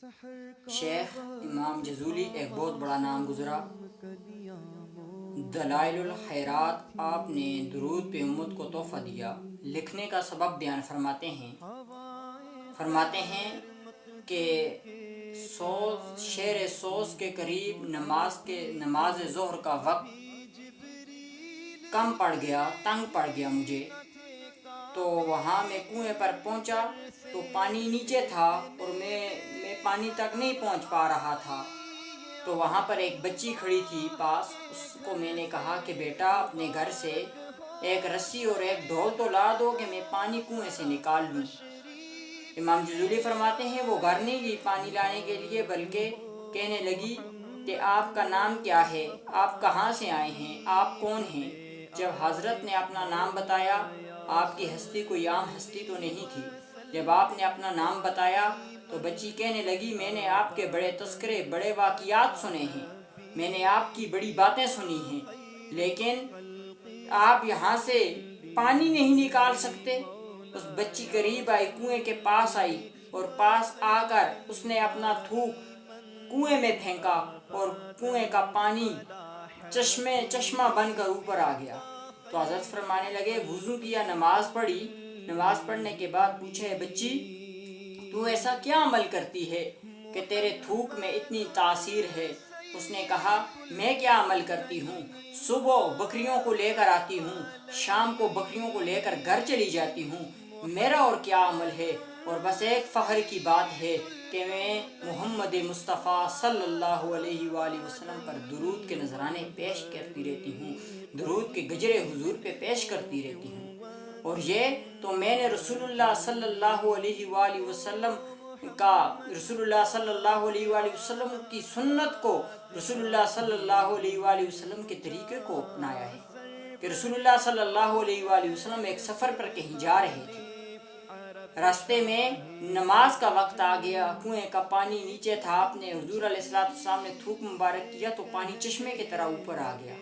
شیخ امام جزولی ایک بہت بڑا نام گزرا۔ دلائل الخیرات آپ نے درود پہ امت کو تحفہ دیا۔ لکھنے کا سبب بیان فرماتے ہیں کہ شہر سوس کے قریب نماز ظہر کا وقت کم پڑ گیا، تنگ پڑ گیا مجھے، تو وہاں میں کنویں پر پہنچا تو پانی نیچے تھا اور میں پانی تک نہیں پہنچ پا رہا تھا۔ تو وہاں پر ایک بچی کھڑی تھی پاس، اس کو میں نے کہا کہ بیٹا اپنے گھر سے ایک رسی اور ایک ڈھول تو لا دو کہ میں پانی کنویں سے نکال لوں۔ امام جزولی فرماتے ہیں وہ گھر نہیں گئی پانی لانے کے لیے، بلکہ کہنے لگی کہ آپ کا نام کیا ہے، آپ کہاں سے آئے ہیں، آپ کون ہیں؟ جب حضرت نے اپنا نام بتایا، آپ کی ہستی کوئی عام ہستی تو نہیں تھی، جب آپ نے اپنا نام بتایا تو بچی کہنے لگی میں نے آپ کے بڑے تذکرے، بڑے واقعات سنے ہیں، میں نے آپ کی بڑی باتیں سنی ہیں، لیکن آپ یہاں سے پانی نہیں نکال سکتے۔ اس بچی قریب آئی، کنویں کے پاس آئی اور پاس آ کر اس نے اپنا تھوک کنویں میں پھینکا اور کنویں کا پانی چشمہ بن کر اوپر آ گیا۔ تو حضرت فرمانے لگے وضو کیا، نماز پڑھی، نماز پڑھنے کے بعد پوچھے بچی تو ایسا کیا عمل کرتی ہے کہ تیرے تھوک میں اتنی تاثیر ہے؟ اس نے کہا میں کیا عمل کرتی ہوں، صبح بکریوں کو لے کر آتی ہوں، شام کو بکریوں کو لے کر گھر چلی جاتی ہوں، میرا اور کیا عمل ہے، اور بس ایک فخر کی بات ہے کہ میں محمد مصطفیٰ صلی اللہ علیہ وآلہ وسلم پر درود کے نذرانے پیش کرتی رہتی ہوں، درود کے گجرے حضور پہ پیش کرتی رہتی ہوں، اور یہ تو میں نے رسول اللہ صلی اللہ علیہ وآلہ وسلم کی سنت کو، رسول اللہ صلی اللہ علیہ وآلہ وسلم کے طریقے کو اپنایا ہے کہ رسول اللہ صلی اللہ علیہ وآلہ وسلم ایک سفر پر کہیں جا رہے تھے، راستے میں نماز کا وقت آ گیا، کنویں کا پانی نیچے تھا، آپ نے حضور علیہ السلام نے تھوک مبارک کیا تو پانی چشمے کی طرح اوپر آ گیا۔